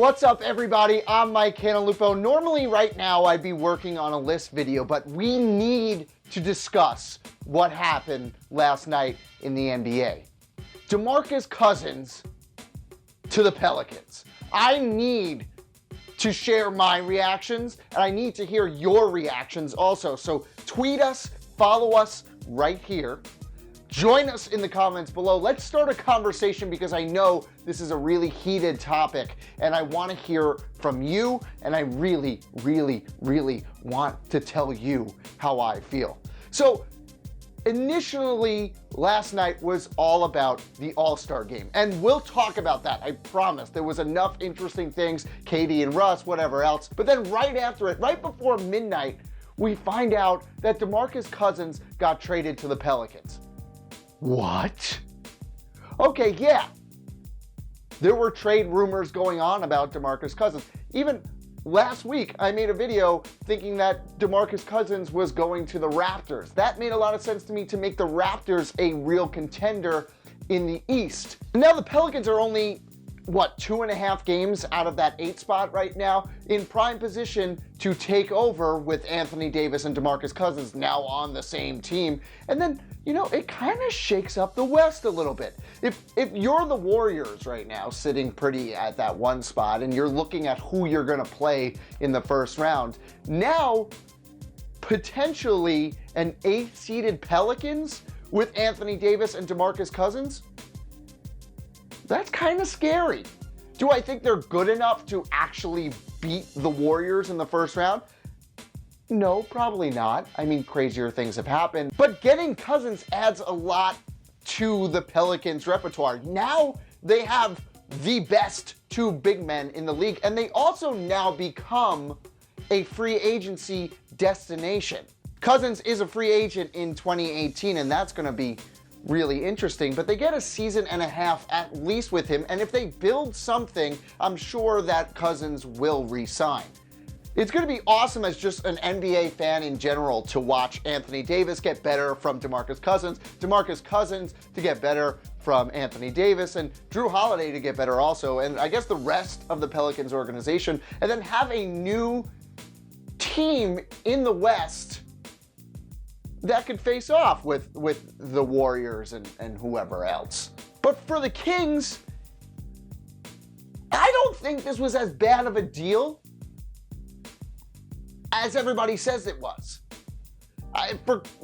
What's up, everybody? I'm Mike Cantalupo. Normally right now I'd be working on a list video, but we need to discuss what happened last night in the NBA. DeMarcus Cousins to the Pelicans. I need to share my reactions, and I need to hear your reactions also. So tweet us, follow us right here. Join us in the comments below. Let's start a conversation because I know this is a really heated topic and I want to hear from you, and I really want to tell you how I feel. So initially, last night was all about the All-Star game, and we'll talk about that, I promise. There was enough interesting things, KD and Russ, whatever else. But then right after it, right before midnight, we find out that DeMarcus Cousins got traded to the Pelicans. What? Okay, yeah. There were trade rumors going on about DeMarcus Cousins. Even last week, I made a video thinking that DeMarcus Cousins was going to the Raptors. That made a lot of sense to me, to make the Raptors a real contender in the East. Now the Pelicans are only, 2.5 games out of that 8 spot right now, in prime position to take over with Anthony Davis and DeMarcus Cousins now on the same team. And then, it kind of shakes up the West a little bit. If you're the Warriors right now, sitting pretty at that 1 spot, and you're looking at who you're going to play in the first round, now potentially an 8th-seeded Pelicans with Anthony Davis and DeMarcus Cousins, that's kind of scary. Do I think they're good enough to actually beat the Warriors in the first round? No, probably not. I mean, crazier things have happened. But getting Cousins adds a lot to the Pelicans' repertoire. Now they have the best 2 big men in the league, and they also now become a free agency destination. Cousins is a free agent in 2018, and that's going to be really interesting, but they get a season and a half at least with him, and if they build something, I'm sure that Cousins will re-sign. It's going to be awesome as just an NBA fan in general to watch Anthony Davis get better from DeMarcus Cousins to get better from Anthony Davis, and Drew Holiday to get better also, and I guess the rest of the Pelicans organization, and then have a new team in the West that could face off with the Warriors and whoever else. But for the Kings, I don't think this was as bad of a deal as everybody says it was.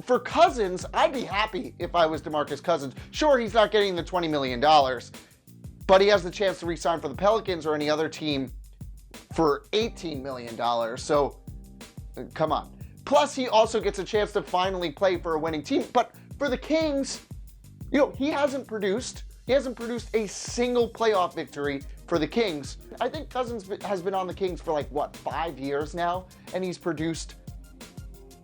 For Cousins, I'd be happy if I was DeMarcus Cousins. Sure, he's not getting the $20 million, but he has the chance to re-sign for the Pelicans or any other team for $18 million, so come on. Plus, he also gets a chance to finally play for a winning team. But for the Kings, he hasn't produced a single playoff victory for the Kings. I think Cousins has been on the Kings for 5 years now, and he's produced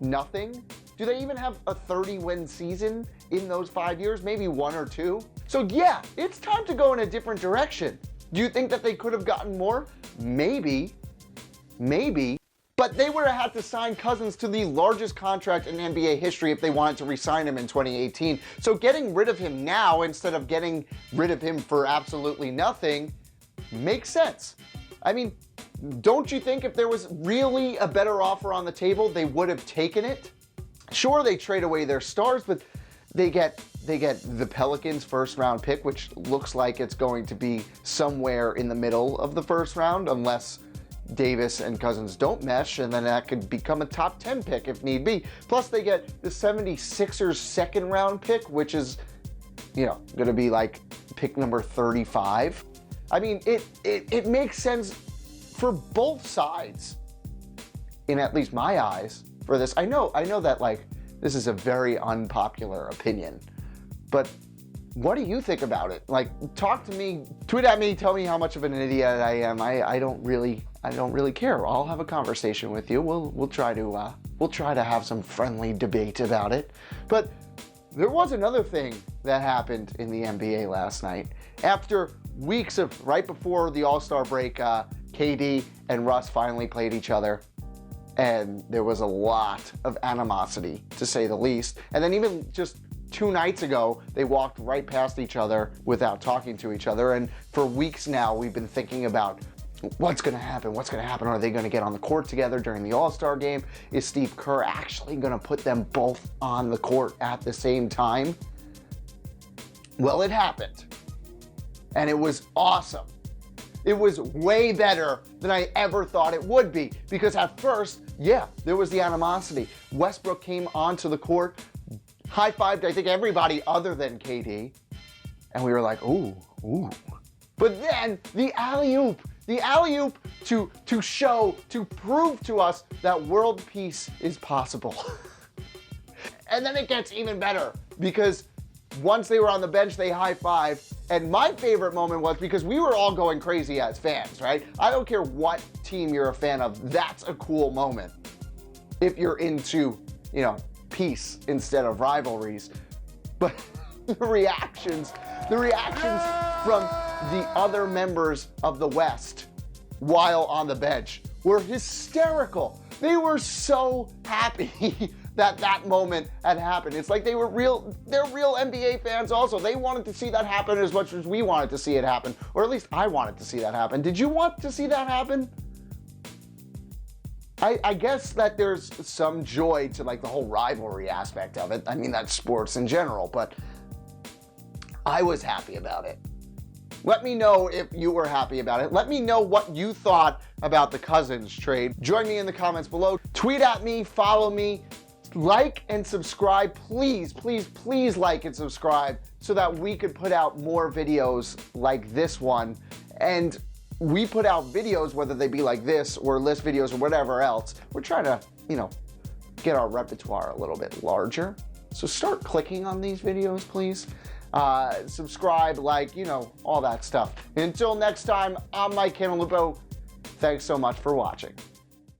nothing. Do they even have a 30-win season in those 5 years? Maybe 1 or 2? So yeah, it's time to go in a different direction. Do you think that they could have gotten more? Maybe. But they would have had to sign Cousins to the largest contract in NBA history if they wanted to re-sign him in 2018. So getting rid of him now instead of getting rid of him for absolutely nothing makes sense. I mean, don't you think if there was really a better offer on the table, they would have taken it? Sure, they trade away their stars, but they get the Pelicans' first-round pick, which looks like it's going to be somewhere in the middle of the first round, unless Davis and Cousins don't mesh, and then that could become a top 10 pick if need be. Plus they get the 76ers second round pick, which is, going to be pick number 35. I mean, it makes sense for both sides, in at least my eyes, for this. I know that this is a very unpopular opinion, but what do you think about it? Talk to me, tweet at me, tell me how much of an idiot I am. I don't really care. I'll have a conversation with you. We'll try to have some friendly debate about it. But there was another thing that happened in the NBA last night. After weeks of, right before the All-Star break, KD and Russ finally played each other, and there was a lot of animosity, to say the least. And then even just 2 nights ago, they walked right past each other without talking to each other. And for weeks now, we've been thinking about what's going to happen? What's going to happen? Are they going to get on the court together during the All-Star game? Is Steve Kerr actually going to put them both on the court at the same time? Well, it happened. And it was awesome. It was way better than I ever thought it would be. Because at first, yeah, there was the animosity. Westbrook came onto the court, high-fived, I think, everybody other than KD. And we were like, ooh. But then the alley-oop to prove to us that world peace is possible. And then it gets even better because once they were on the bench, they high-fived. And my favorite moment was because we were all going crazy as fans, right? I don't care what team you're a fan of. That's a cool moment if you're into, peace instead of rivalries. But the reactions from the other members of the West while on the bench were hysterical. They were so happy that moment had happened. It's like they're real NBA fans also. They wanted to see that happen as much as we wanted to see it happen, or at least I wanted to see that happen. Did you want to see that happen? I guess that there's some joy to like the whole rivalry aspect of it. I mean, that's sports in general, but I was happy about it. Let me know if you were happy about it. Let me know what you thought about the Cousins trade. Join me in the comments below. Tweet at me, follow me, like and subscribe. Please like and subscribe so that we could put out more videos like this one. And we put out videos, whether they be like this or list videos or whatever else. We're trying to, get our repertoire a little bit larger. So start clicking on these videos, please. Subscribe, like, all that stuff. Until next time, I'm Mike Cantalupo. Thanks so much for watching.